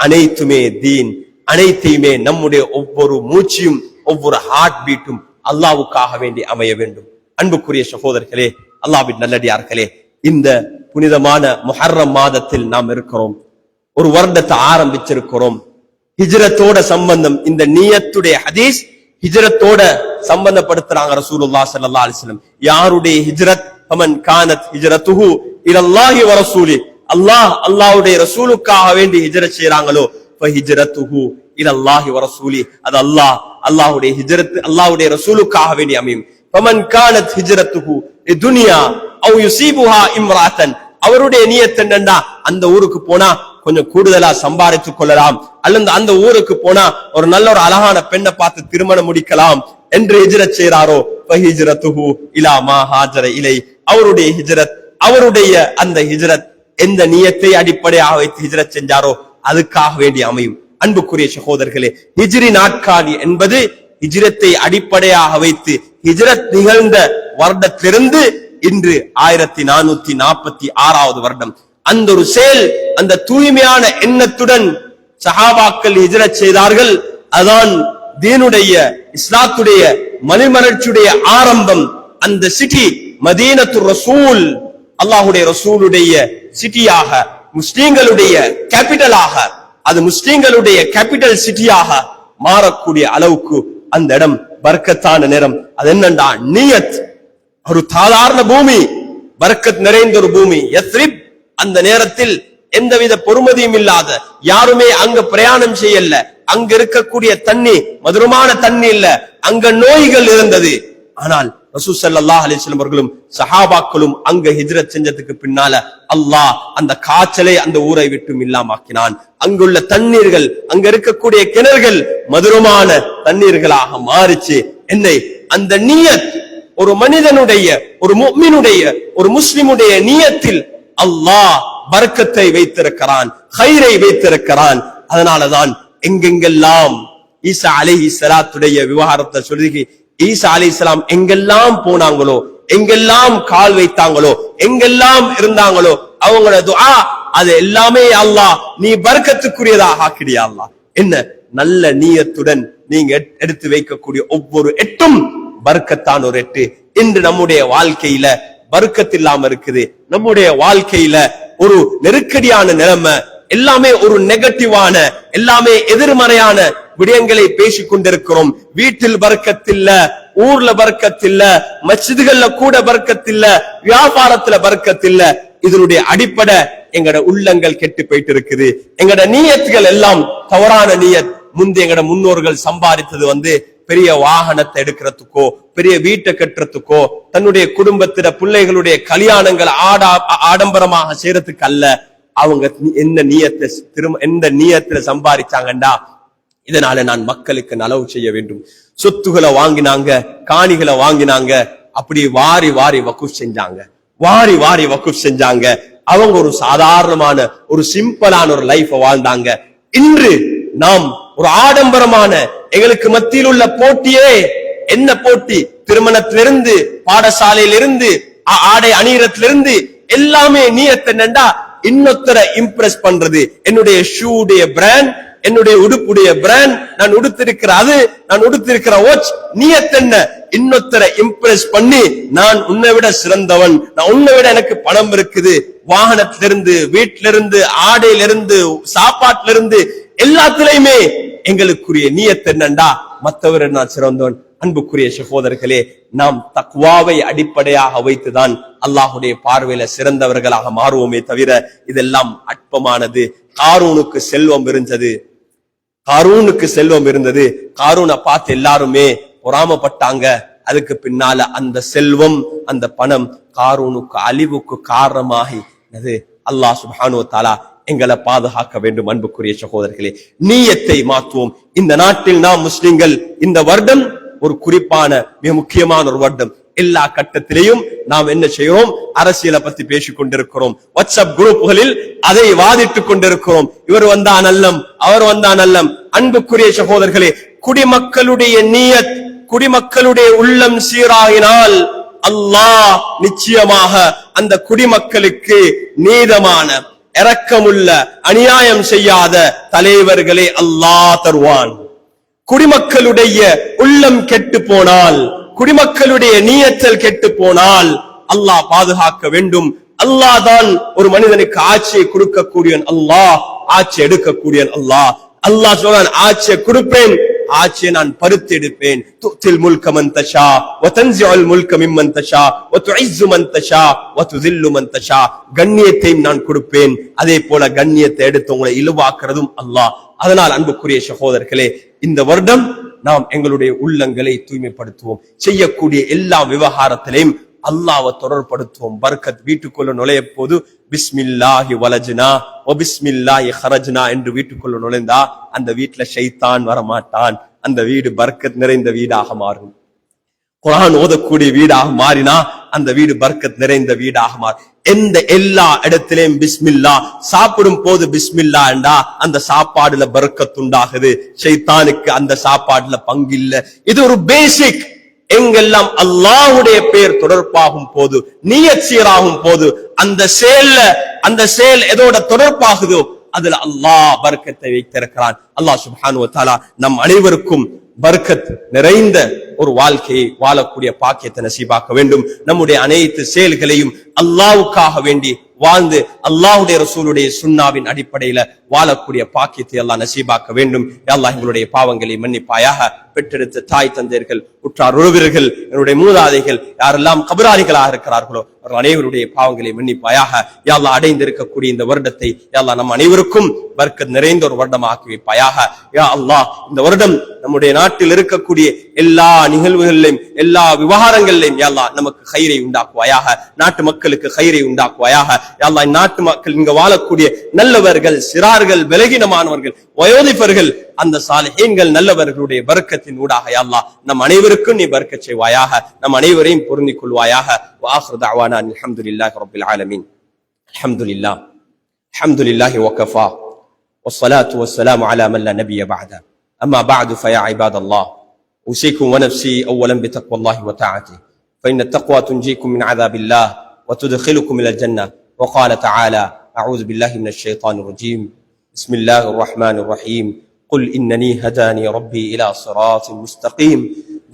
அனைத்துமே தீன், அனைத்தையுமே நம்முடைய ஒவ்வொரு மூச்சியும், ஒவ்வொரு ஹார்ட் பீட்டும் அல்லாஹ்வுக்காக வேண்டி அமைய வேண்டும். அன்புக்குரிய சகோதரர்களே, அல்லாஹ்வின் நல்லடியார்களே, இந்த புனிதமான முஹர்ரம் மாதத்தில் நாம் இருக்கிறோம். ஒரு வருடத்தை ஆரம்பிச்சிருக்கிறோம். ஹிஜ்ரத்தோட சம்பந்தம், இந்த நியத்துடைய ஹதீஸ் ஹிஜ்ரத்தோட சம்பந்தப்படுத்துறாங்க ரசூலுல்லாஹ் ஸல்லல்லாஹு அலைஹி வஸல்லம். யாருடைய ஹிஜ்ரத்? ஃபமன் கானத் ஹிஜ்ரத்துஹு இலல்லாஹி வ ரசூலி, அல்லாஹ்வுடைய ரசூலுக்காக வேண்டி ஹிஜ்ரத் செய்றாங்களோ ஃபஹிஜ்ரத்துஹு இலல்லாஹி வ ரசூலி, அது அல்லாஹ்வுடைய ஹிஜ்ரத் அல்லாஹ்வுடைய ரசூலுக்காக வேண்டி அமையும். ஃபமன் கானத் ஹிஜ்ரத்துஹு லிதுன்யா அவ் யுஸீபுஹா இம்ராத்தன், அவருடைய நியத் என்னன்னா அந்த ஊருக்கு போனா கொஞ்சம் கூடுதலா சம்பாதித்துக் கொள்ளலாம், அல்லது அந்த ஊருக்கு போனா ஒரு நல்ல ஒரு அழகான பெண்ணை பார்த்து திருமணம் முடிக்கலாம் என்று ஹிஜ்ரத் செய்றாரோ ஃபஹிஜ்ரத்துஹு இலா மா ஹாஜர இலை, அவருடைய ஹிஜ்ரத், அவருடைய அந்த ஹிஜ்ரத் எந்த நியத்தை அடிப்படையாக வைத்து ஹிஜ்ரத் செஞ்சாரோ அதுக்காக வேண்டி அமையும். அன்புக்குரிய சகோதரர்களே, ஹிஜ்ரி நாட்காலி என்பது ஹிஜ்ரத்தை அடிப்படையாக வைத்து ஹிஜ்ரத் நிகழ்ந்த வருடத்திலிருந்து இன்று 1446வது வருடம். அந்த ஒரு செயல், அந்த தூய்மையான எண்ணத்துடன் சஹாபாக்கள் ஹிஜ்ரத் செய்தார்கள். அதான் தீனுடைய, இஸ்லாத்துடைய மணிமலர்ச்சியுடைய ஆரம்பம். அந்த சிட்டி மதீனத்துர் ரசூல், அல்லாஹ்வுடைய ரசூலுடைய சிட்டியாக, முஸ்லிம்களுடைய கேபிட்டலாக, அது முஸ்லிம்களுடைய கேபிட்டல் சிட்டியாக மாறக்கூடிய அளவுக்கு அந்த இடம் பர்க்கத்தான நேரம். அது என்னண்டா நியத். ஒரு சாதாரண பூமி, பர்க்கத் நிறைந்த ஒரு பூமி யஸ்ரிப். அந்த நேரத்தில் எந்தவித பொறுமதியும் இல்லாத, யாருமே அங்க பிரயாணம் செய்யல, அங்க இருக்கக்கூடிய தண்ணி மதுரமான தண்ணி இல்ல, அங்க நோய்கள் இருந்தது. ஆனால் ரசூல் ஸல்லல்லாஹு அலைஹி வஸல்லம் அவர்களும் சஹாபாக்களும் அங்க ஹிஜ்ரத் செஞ்சதுக்கு பின்னால அல்லாஹ் அந்த காய்ச்சலை அந்த ஊரை விட்டு இல்லாமாக்கினான். அங்குள்ள தண்ணீர்கள், அங்க இருக்கக்கூடிய கிணறுகள் மதுரமான தண்ணீர்களாக மாறிச்சு. என்னை அந்த நியத், ஒரு மனிதனுடைய, ஒரு முஃமினுடைய, ஒரு முஸ்லிமுடைய நியத்தில் அல்லாஹ் பர்க்கத்தை வைத்திருக்கிறான், கைரை வைத்திருக்கிறான். அதனாலதான் எங்கெங்கெல்லாம் ஈசா அலைஹிஸ்ஸலாத்துடைய விவகாரத்தை சொல்லி, ஈசா அலைஹிஸ்ஸலாம் எங்கெல்லாம் போனாங்களோ, எங்கெல்லாம் கால் வைத்தாங்களோ, எங்கெல்லாம் இருந்தாங்களோ, அவங்களோட துஆ அது எல்லாமே அல்லாஹ் நீ பர்க்கத்துக்குரியதாக ஆக்கிடியா அல்லாஹ். என்ன நல்ல நியத்துடன் நீங்க எடுத்து வைக்கக்கூடிய ஒவ்வொரு எட்டும் பர்க்கத்தான ஒரு எட்டு. இன்று நம்முடைய வாழ்க்கையில பர்க்கத் இல்லாம இருக்குது. நம்முடைய வாழ்க்கையில ஒரு நெருக்கடியான நிலைமை, எல்லாமே ஒரு நெகட்டிவான, எல்லாமே எதிர்மறையான விடயங்களை பேசிக் கொண்டிருக்கிறோம். வீட்டில் பர்க்கத் இல்ல, ஊர்ல பர்க்கத் இல்ல, மஸ்ஜிதுகள்ல கூட பர்க்கத் இல்ல, வியாபாரத்துல பர்க்கத் இல்ல. இதனுடைய அடிப்படை எங்கட உள்ளங்கள் கெட்டு போயிட்டு இருக்குது. எங்கட நியத்துகள் எல்லாம் தவறான நியத். முந்தைய எங்கட முன்னோர்கள் சம்பாதித்தது பெரிய வாகனத்தை எடுக்கிறதுக்கோ, பெரிய வீட்டை கட்டுறதுக்கோ, தன்னுடைய குடும்பத்தில பிள்ளைகளுடைய கல்யாணங்கள் ஆடம்பரமாக செய்யறதுக்கு அல்ல. அவங்க எந்த நியத்துல சம்பாதிச்சாங்கண்டா, இதனால நான் மக்களுக்கு நலவு செய்ய வேண்டும், சொத்துக்களை வாங்கினாங்க, காணிகளை வாங்கினாங்க, அப்படி வாரி வாரி வக்குஃப் செஞ்சாங்க, வாரி வாரி வக்குஃப் செஞ்சாங்க. அவங்க ஒரு சாதாரணமான ஒரு சிம்பிளான ஒரு லைஃப் வாழ்ந்தாங்க. இன்று நாம் ஒரு ஆடம்பரமான, எங்களுக்கு மத்தியில் உள்ள போட்டியே என்ன போட்டி? திருமணத்திலிருந்து, பாடசாலையிலிருந்து, ஆடை அணியத்திலிருந்து எல்லாமே நியத் என்னண்டா, இன்னொருத்தரை இம்ப்ரெஸ் பண்றது. என்னுடைய ஷூடைய பிராண்ட், என்னுடைய உடுப்புடைய பிராண்ட், நான் உடுத்திருக்கிற அது, நான் உடுத்திருக்கிற வாட்ச், நியத் என்ன? இன்னொருத்தரை இம்ப்ரெஸ் பண்ணி நான் உன்னை விட சிறந்தவன், நான் உன்னை விட எனக்கு பணம் இருக்குது. வாகனத்திலிருந்து, வீட்டிலிருந்து, ஆடையிலிருந்து, சாப்பாட்டிலிருந்து, எல்லாத்திலையுமே எங்களுக்குரிய நியத் என்னண்டா, மற்றவரை நான் சிறந்தவன். அன்புக்குரிய சகோதரர்களே, நாம் தக்வாவை அடிப்படையாக வைத்துதான் அல்லாஹுடைய பார்வையில சிறந்தவர்களாக மாறுவோமே தவிர இதெல்லாம் அற்பமானது. காரூனுக்கு செல்வம் இருந்தது, காரூனை பார்த்து எல்லாருமே பொறாமப்பட்டாங்க. அதுக்கு பின்னால அந்த செல்வம், அந்த பணம் காரூனுக்கு அழிவுக்கு காரணமாகி அல்லாஹ் சுப்ஹானஹு வ தஆலா எங்களை பாதுகாக்க வேண்டும். அன்புக்குரிய சகோதரர்களே, நியத்தை மாற்றுவோம். இந்த நாட்டில் நாம் முஸ்லிம்கள், இந்த வருடம் ஒரு குறிப்பான மிக முக்கியமான ஒரு வருடம். எல்லா கட்டத்திலையும் நாம் என்ன செய்கிறோம்? அரசியலை பத்தி பேசிக் கொண்டிருக்கிறோம். வாட்ஸ்அப் குரூப்புகளில் அதை வாதிட்டுக் கொண்டிருக்கிறோம். இவர் வந்தா நல்லம், அவர் வந்தா நல்லம். அன்புக்குரிய சகோதரர்களே, குடிமக்களுடைய நியத், குடிமக்களுடைய உள்ளம் சீராகினால் அல்லாஹ் நிச்சயமாக அந்த குடிமக்களுக்கு நீதமான, இரக்கமுள்ள, அநியாயம் செய்யாத தலைவர்களை அல்லாஹ் தருவான். குடிமக்களுடைய உள்ளம் கெட்டு போனால், குடிமக்களுடைய நியத்தல் கெட்டு போனால் அல்லாஹ் பாதுகாக்க வேண்டும். அல்லாஹ் தான் ஒரு மனிதனுக்கு ஆட்சியை கொடுக்கக்கூடியவன், அல்லாஹ் ஆட்சி எடுக்கக்கூடியவன். அல்லாஹ் சொல்றான், ஆட்சியை கொடுப்பேன், ஆட்சியை நான் பருத்து எடுப்பேன். துத்தில் முல்க மன் தஷா வ தன்ஸிஉல் முல்க மிம்மன் தஷா வ துஇஸ்ஸு மன் தஷா வ துஸில்லு மன் தஷா. கண்ணியத்தையும் நான் கொடுப்பேன், அதே போல கண்ணியத்தை எடுத்து உங்களை இழிவாக்குறதும் அல்லாஹ். அதனால் அன்புக்குரிய சகோதரர்களே, இந்த வருடம் நாம் எங்களுடைய உள்ளங்களை தூய்மைப்படுத்துவோம். செய்யக்கூடிய எல்லா விவகாரத்திலையும் அல்லாஹ்வை தொடர்படுத்துவோம். பர்க்கத் வீட்டுக்குள்ள நுழைய போது பிஸ்மில்லாஹி வலஜ்னா வ பிஸ்மில்லாஹி ஹரஜ்னா என்று வீட்டுக்குள்ள நுழைந்தா அந்த வீட்டுல ஷைத்தான் வரமாட்டான். அந்த வீடு பர்க்கத் நிறைந்த வீடாக மாறும். குர்ஆன் ஓதக்கூடிய வீடாக மாறினா அந்த வீடு பர்க்கத் நிறைந்த வீடாக மாறும். எல்லா இடத்திலையும் பிஸ்மில்லா, சாப்பிடும் போது பிஸ்மில்லா என்றா அந்த சாப்பாடுல பர்க்கத் உண்டாகுது. ஷைத்தானுக்கு அந்த சாப்பாடுல பங்கில்ல. இது ஒரு பேசிக். எங்கெல்லாம் அல்லாஹ்வுடைய பெயர் தொடர்பாகும் போது, நியத் சீராகும் போது, அந்த செயல் எதோட தொடர்பாகுதோ அதுல அல்லாஹ் பர்க்கத்தை வைத்திருக்கிறான். அல்லாஹ் சுப்ஹானஹு வ தஆலா நம் அனைவருக்கும் பர்க்கத் நிறைந்த ஒரு வாழ்க்கையை வாழக்கூடிய பாக்கியத்தை நசீபாக்க வேண்டும். நம்முடைய அனைத்து செயல்களையும் அல்லாஹ்வுக்காக வேண்டி வாழ்ந்து அல்லாஹ்வுடைய ரசூலுடைய சுன்னாவின் அடிப்படையில வாழக்கூடிய பாக்கியத்தை அல்லாஹ் நசீபாக்க வேண்டும். அல்லாஹ் எங்களுடைய பாவங்களை மன்னிப்பாயாக. பெற்றெடுத்த தாய் தந்தையர்கள், உற்றார் உறவினர்கள், என்னுடைய மூதாதைகள் யாரெல்லாம் கபராளிகளாக இருக்கிறார்களோ அவர்கள் அனைவருடைய பாவங்களை மன்னிப்பாயாக. யா அல்லாஹ் அடைந்திருக்கக்கூடிய இந்த வருடத்தை யா அல்லாஹ் நம் அனைவருக்கும் பர்க்கத் நிறைந்த ஒரு வருடமாக்கி வைப்பாயாக. யா அல்லாஹ் இந்த வருடம் நம்முடைய நாட்டில் இருக்கக்கூடிய எல்லா நிகழ்வுகளிலும், எல்லா விவகாரங்களிலும் யா அல்லாஹ் நமக்கு கைரை உண்டாக்குவாயாக. நாட்டு மக்களுக்கு கைரை உண்டாக்குவாயாக. யா அல்லாஹ் நாட்டு மக்கள், இங்க வாழக்கூடிய நல்லவர்கள், சிறார்கள், பலகீனமானவர்கள், வயோதிபர்கள், அந்த சாலிஹீன்கள் நல்லவர்களுடைய பர்க்கத்தின் ஊடாக யா அல்லாஹ் நம் அனைவருக்கும் நீ பர்க்கத் செய்வாயாக. நம் அனைவரையும் பொருந்திக் கொள்வாயாக. வஆখিরு தஅவானா அல்ஹம்துலில்லாஹி ரப்பில் ஆலமீன். அல்ஹம்துலில்லாஹ் அல்ஹம்துலில்லாஹி வகஃபா வஸ்ஸலாத்து வஸ்ஸலாமு அலா மன் லா நபிய பஅதா. அம்மா பஅது ஃபயா இபாதல்லாஹ் أوصيكم ونفسي أولا بتقوى الله وطاعته فإن التقوى تنجيكم من عذاب الله وتدخلكم إلى الجنة. وقال تعالى: أعوذ بالله من الشيطان الرجيم. بسم الله الرحمن الرحيم. قل إنني هداني ربي إلى صراط مستقيم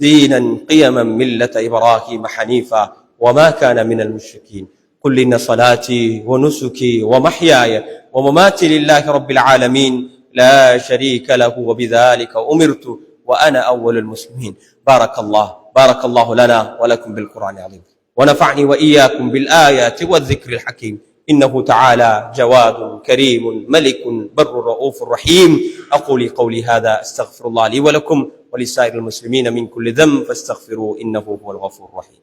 دينا قيما ملة إبراهيم حنيفا وما كان من المشركين. قل إن صلاتي ونسكي ومحياي ومماتي لله رب العالمين لا شريك له وبذلك أمرت وأنا أول المسلمين. بارك الله لنا ولكم بالقرآن العظيم ونفعني وإياكم بالآيات والذكر الحكيم. إنه تعالى جواد كريم ملك بر رؤوف رحيم. أقول قولي هذا أستغفر الله لي ولكم ولسائر المسلمين من كل ذنب فاستغفروه إنه هو الغفور الرحيم.